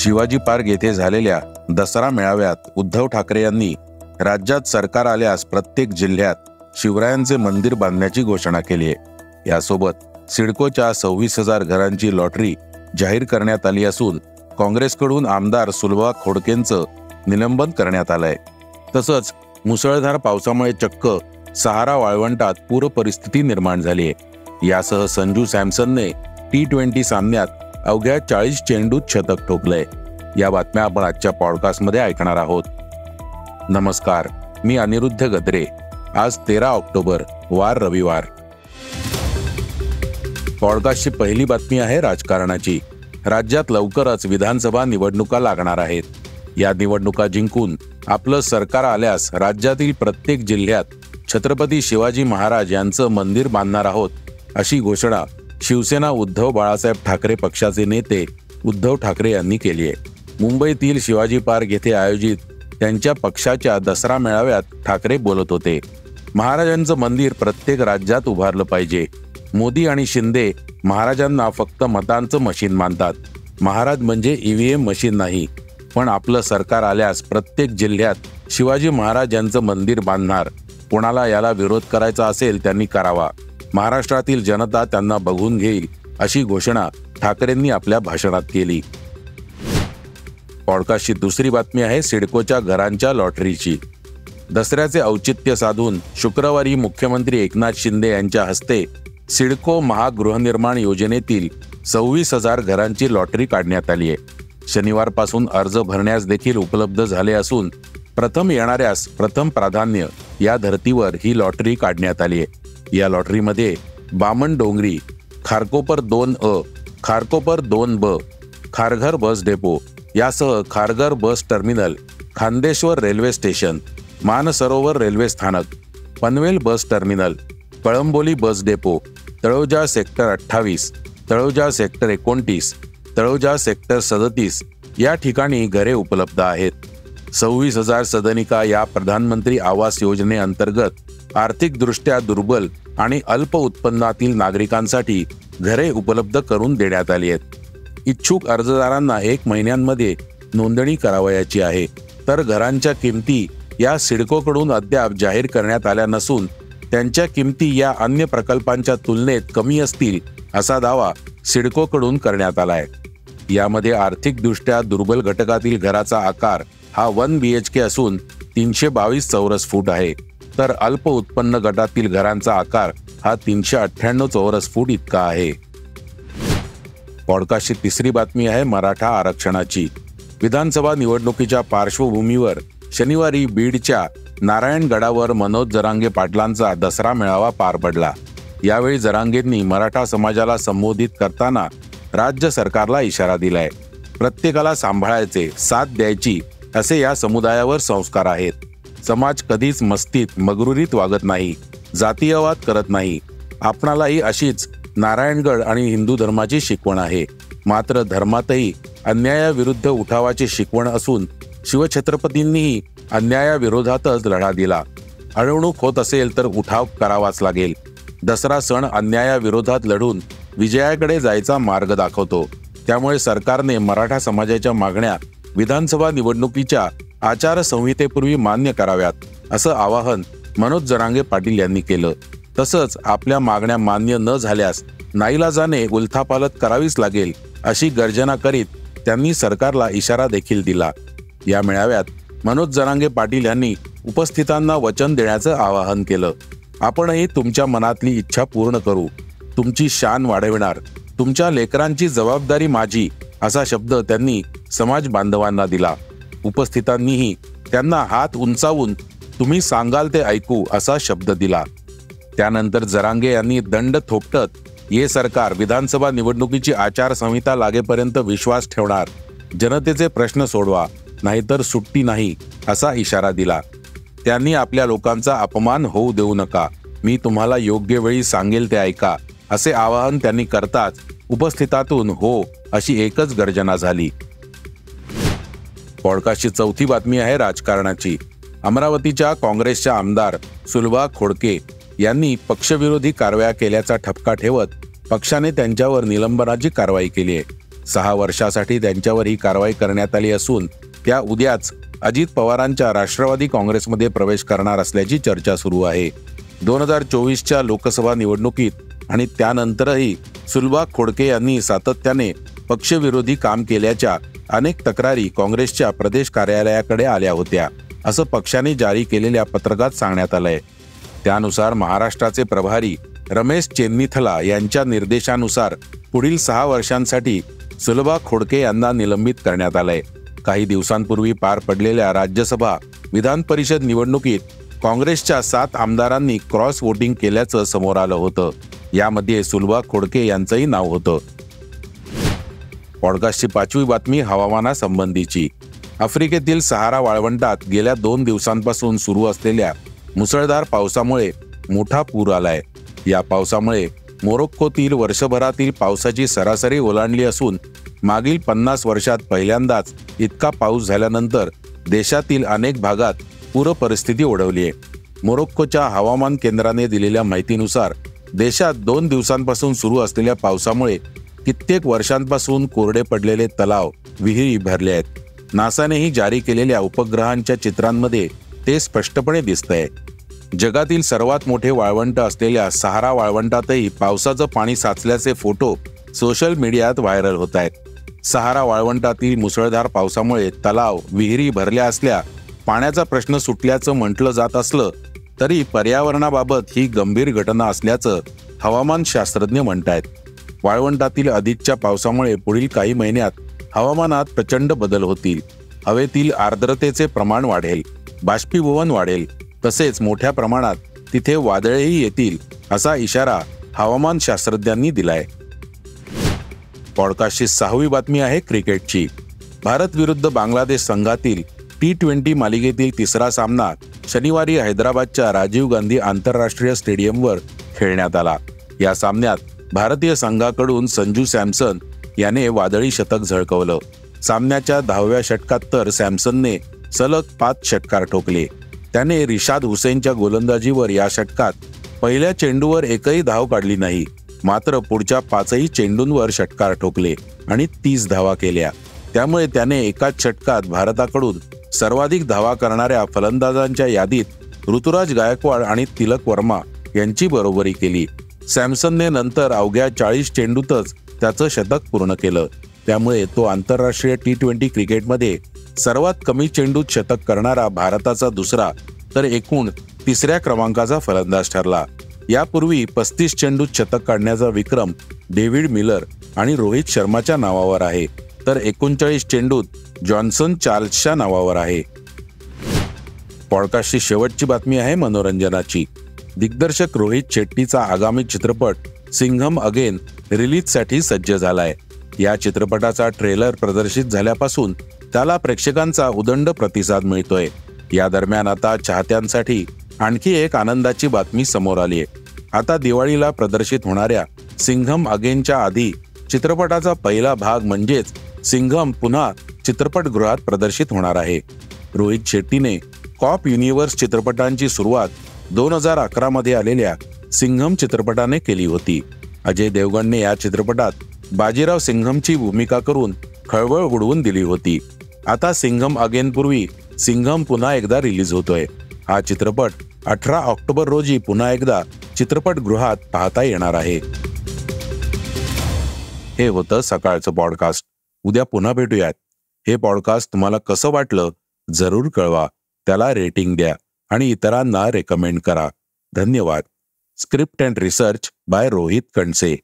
Shivaji park येथे झालेल्या दसरा मेळाव्यात उद्धव ठाकरे यांनी राज्यात सरकार आल्यास प्रत्येक जिल्ह्यात शिवरायांचे मंदिर बांधण्याची घोषणा केली आहे। यासोबत सिडकोच्या 26,000 घरांची लॉटरी जाहीर करण्यात आली असून काँग्रेसकडून आमदार सुलभा खोडकेंचं निलंबन करण्यात आलंय। तसंच मुसळधार पावसामुळे चक्क सहारा वाळवंटात पूर परिस्थिती निर्माण झाली आहे। यासह संजू सॅमसनने T20 सामन्यात अवघ्या 40 चेंडूत शतक ठोकलंय। या बातम्या आपण आजच्या पॉडकास्टमध्ये ऐकणार आहोत। नमस्कार, मी अनिरुद्ध गद्रे। आज 13 ऑक्टोबर, वार रविवार। पॉडकास्टची पहिली बातमी आहे राजकारणाची। राज्यात लवकरच विधानसभा निवडणुका लागणार आहेत। या निवडणुका जिंकून आपलं सरकार आल्यास राज्यातील प्रत्येक जिल्ह्यात छत्रपती शिवाजी महाराज यांचं मंदिर बांधणार आहोत, अशी घोषणा शिवसेना उद्धव बाळासाहेब ठाकरे पक्षाचे नेते उद्धव ठाकरे यांनी केली आहे। मुंबईतील शिवाजी पार्क येथे आयोजित त्यांच्या पक्षाच्या दसरा मेळाव्यात ठाकरे बोलत होते। महाराजांचं मंदिर प्रत्येक राज्यात उभारलं पाहिजे। मोदी आणि शिंदे महाराजांना फक्त मतांचं मशीन मानतात। महाराज म्हणजे EVM मशीन नाही, पण आपलं सरकार आल्यास प्रत्येक जिल्ह्यात शिवाजी महाराज यांचं मंदिर बांधणार। कोणाला याला विरोध करायचा असेल त्यांनी करावा। महाराष्ट्रातील जनता त्यांना बघून घेईल, अशी घोषणा ठाकरेंनी आपल्या भाषणात केली। पॉडकास्टची दुसरी बातमी आहे सिडकोच्या घरांच्या लॉटरीची। दसऱ्याचे औचित्य साधून शुक्रवारी मुख्यमंत्री एकनाथ शिंदे यांच्या हस्ते सिडको महागृहनिर्माण योजनेतील 26,000 घरांची लॉटरी काढण्यात आली आहे। शनिवारपासून अर्ज भरण्यास देखील उपलब्ध झाले असून प्रथम येणाऱ्यास प्रथम प्राधान्य या धर्तीवर ही लॉटरी काढण्यात आली आहे। या लॉटरीमध्ये Bamandongri, Kharkopar 2A, Kharkopar 2B, Kharghar bus depot यासह Kharghar bus terminal, Khandeshwar railway station, Mansarovar railway स्थानक, Panvel bus terminal, Kalamboli bus depot, Taloja sector 28, Taloja sector 29, Taloja sector 37 या ठिकाणी घरे उपलब्ध आहेत। 26,000 सदनिका या प्रधानमंत्री आवास योजनेअंतर्गत आर्थिकदृष्ट्या दुर्बल आणि अल्प उत्पन्नातील नागरिकांसाठी घरे उपलब्ध करून देण्यात आली आहेत। इच्छुक अर्जदारांना 1 महिन्यांमध्ये नोंदणी करावयाची आहे। तर घरांच्या किमती या सिडकोकडून अद्याप जाहीर करण्यात आल्या नसून त्यांच्या किमती या अन्य प्रकल्पांच्या तुलनेत कमी असतील, असा दावा सिडकोकडून करण्यात आलाय। यामध्ये आर्थिकदृष्ट्या दुर्बल घटकातील घराचा आकार हा 1 BHK असून 322 चौरस फूट आहे, तर अल्प उत्पन्न गटातील घरांचा आकार हा 398 चौरस फूट इतका आहे। पॉडकास्टची तिसरी बातमी आहे मराठा आरक्षणाची। विधानसभा निवडणुकीच्या पार्श्वभूमीवर शनिवारी बीडच्या नारायणगडावर मनोज जरांगे पाटलांचा दसरा मेळावा पार पडला। यावेळी जरांगेंनी मराठा समाजाला संबोधित करताना राज्य सरकारला इशारा दिलाय। प्रत्येकाला सांभाळायचे, साथ द्यायची असे या समुदायावर संस्कार आहेत। समाज कधीच मस्तीत मगरुरीत वागत नाही, जातीयवाद करत नाही। आपणालाही अशीच नारायणगड आणि हिंदू धर्माची शिकवण आहे। मात्र धर्मातही अन्यायाविरुद्ध उठावाची शिकवण असून शिवछत्रपतींनीही अन्यायाविरोधातच लढा दिला। अडवणूक होत असेल तर उठाव करावाच लागेल। दसरा सण अन्यायाविरोधात लढून विजयाकडे जायचा मार्ग दाखवतो। त्यामुळे सरकारने मराठा समाजाच्या मागण्या विधानसभा निवडणुकीच्या आचारसंहितेपूर्वी मान्य कराव्यात, असं आवाहन मनोज जरांगे पाटील यांनी केलं। तसंच आपल्या मागण्या मान्य न झाल्यास नाईलाजाने उलथापालथ करावीच लागेल, अशी गर्जना करीत त्यांनी सरकारला इशारा देखील दिला। या मेळाव्यात मनोज जरांगे पाटील यांनी उपस्थितांना वचन देण्याचं आवाहन केलं। आपणही तुमच्या मनातली इच्छा पूर्ण करू, तुमची शान वाढविणार, तुमच्या लेकरांची जबाबदारी माझी, असा शब्द त्यांनी समाज बांधवांना दिला। उपस्थितांनीही त्यांना हात उंचावून तुम्ही सांगाल ते ऐकू असा शब्द दिला। त्यानंतर जरांगे यांनी दंड थोपटत ये सरकार विधानसभा निवडणुकीची आचारसंहिता लागेपर्यंत विश्वास ठेवणार, जनतेचे प्रश्न सोडवा, नाहीतर सुट्टी नाही, असा इशारा दिला। त्यांनी आपल्या लोकांचा अपमान होऊ देऊ नका, मी तुम्हाला योग्य वेळी सांगेल ते ऐका, असे आवाहन त्यांनी करताच उपस्थितातून हो अशी एकच गर्जना झाली। पॉडकास्टची चौथी बातमी आहे राजकारणाची। अमरावतीच्या काँग्रेसच्या आमदार सुलभा खोडके यांनी पक्षविरोधी कारवाया केल्याचा ठपका ठेवत पक्षाने त्यांच्यावर निलंबनाची कारवाई केली आहे। 6 वर्षासाठी त्यांच्यावर ही कारवाई करण्यात आली असून त्या उद्याच अजित पवारांच्या राष्ट्रवादी काँग्रेसमध्ये प्रवेश करणार असल्याची चर्चा सुरू आहे. 2024च्या लोकसभा निवडणुकीत आणि त्यानंतरही सुलभा खोडके यांनी सातत्याने पक्षविरोधी काम केल्याच्या अनेक तक्रारी काँग्रेसच्या प्रदेश कार्यालयाकडे आल्या होत्या, असं पक्षाने जारी केलेल्या पत्रकात सांगण्यात आलंय. त्यानुसार महाराष्ट्राचे प्रभारी रमेश चेन्नीथला यांच्या निर्देशानुसार पुढील 6 वर्षांसाठी सुलभा खोडके यांना निलंबित करण्यात आलंय. काही दिवसांपूर्वी पार पडलेल्या राज्यसभा विधान परिषद निवडणुकीत काँग्रेसच्या 7 आमदारांनी क्रॉस वोटिंग केल्याचं समोर आलं होतं. यामध्ये सुलभा खोडके यांचंही नाव होतं. पॉडकास्टची 5वी बातमी हवामानासंबंधीची. आफ्रिकेतील सहारा वाळवंटात गेल्या 2 दिवसांपासून सुरू असलेल्या मुसळधार पावसामुळे मोठा पूर आलाय. या पावसामुळे मोरोक्कोतील वर्षभरातील पावसाची सरासरी ओलांडली असून मागील 50 वर्षात पहिल्यांदाच इतका पाऊस झाल्यानंतर देशातील अनेक भागात पूर परिस्थिती ओढवली आहे. मोरोक्कोच्या हवामान केंद्राने दिलेल्या माहितीनुसार देशात 2 दिवसांपासून सुरू असलेल्या पावसामुळे कित्येक वर्षांपासून कोरडे पडलेले तलाव, विहिरी भरले आहेत. नासानेही जारी केलेल्या उपग्रहांच्या चित्रांमध्ये ते स्पष्टपणे दिसतंय. जगातील सर्वात मोठे वाळवंट असलेल्या सहारा वाळवंटातही पावसाचं पाणी साचल्याचे फोटो सोशल मीडियात व्हायरल होत आहेत. सहारा वाळवंटातील मुसळधार पावसामुळे तलाव, विहिरी भरल्या असल्या, पाण्याचा प्रश्न सुटल्याचं म्हटलं जात असलं तरी पर्यावरणाबाबत ही गंभीर घटना असल्याचं हवामान शास्त्रज्ञ म्हणतायत. वाळवंटातील अधिकच्या पावसामुळे पुढील काही महिन्यात हवामानात प्रचंड बदल होतील. हवेतील आर्द्रतेचे प्रमाण वाढेल, बाष्पीभवन वाढेल, तसेच मोठ्या प्रमाणात तिथे वादळेही येतील, असा इशारा हवामान शास्त्रज्ञांनी दिलाय. पॉडकास्टची 6वी बातमी आहे क्रिकेटची. भारत विरुद्ध बांगलादेश संघातील T20 मालिकेतील 3रा सामना शनिवारी हैदराबादच्या राजीव गांधी आंतरराष्ट्रीय स्टेडियमवर खेळण्यात आला. या सामन्यात भारतीय संघाकडून संजू सॅमसन याने वादळी शतक झळकवलं. सामन्याच्या 10व्या षटकात तर सॅमसनने सलग 5 षटकार ठोकले. त्याने रिशाद हुसेनच्या गोलंदाजीवर या षटकात पहिल्या चेंडूवर एकही धाव काढली नाही, मात्र पुढच्या 5ही चेंडूंवर षटकार ठोकले आणि 30 धावा केल्या. त्यामुळे त्याने एकाच षटकात भारताकडून सर्वाधिक धावा करणाऱ्या फलंदाजांच्या यादीत ऋतुराज गायकवाड आणि तिलक वर्मा यांची बरोबरी केली. सॅमसनने नंतर अवघ्या 40 चेंडूतच त्याचं शतक पूर्ण केलं. त्यामुळे तो आंतरराष्ट्रीय T20 क्रिकेटमध्ये सर्वात कमी चेंडूत शतक करणारा भारताचा दुसरा तर एकूण 3ऱ्या क्रमांकाचा फलंदाज ठरला. यापूर्वी 35 चेंडूत शतक काढण्याचा विक्रम डेव्हिड मिलर आणि रोहित शर्माच्या नावावर आहे, तर 39 चेंडूत जॉन्सन चार्ल्सच्या नावावर आहे. पॉडकास्टची शेवटची बातमी आहे मनोरंजनाची. दिग्दर्शक रोहित शेट्टीचा आगामी चित्रपट सिंघम अगेन रिलीजसाठी सज्ज झालाय. या चित्रपटाचा ट्रेलर प्रदर्शित झाल्यापासून त्याला प्रेक्षकांचा उदंड प्रतिसाद मिळतोय. या दरम्यान आता चाहत्यांसाठी आणखी एक आनंदाची बातमी समोर आली आहे. आता दिवाळीला प्रदर्शित होणाऱ्या सिंघम अगेनच्या आधी चित्रपटाचा पहिला भाग म्हणजेच सिंघम पुन्हा चित्रपटगृहात प्रदर्शित होणार आहे. रोहित शेट्टीने कॉप युनिव्हर्स चित्रपटांची सुरुवात 2011 मध्ये आलेल्या सिंघम चित्रपटाने केली होती. अजय देवगणने या चित्रपटात बाजीराव सिंघमची भूमिका करून खळबळ उडवून दिली होती. आता सिंघम अगेन पूर्वी सिंघम पुन्हा एकदा रिलीज होतोय. हा चित्रपट 18 ऑक्टोबर रोजी पुन्हा एकदा चित्रपटगृहात पाहता येणार आहे. हे होतं सकाळचं पॉडकास्ट. उद्या पुन्हा भेटूयात. हे पॉडकास्ट तुम्हाला कसं वाटलं जरूर कळवा. त्याला रेटिंग द्या आणि इतरांना रेकमेंड करा. धन्यवाद. Script and research by Rohit Kanse.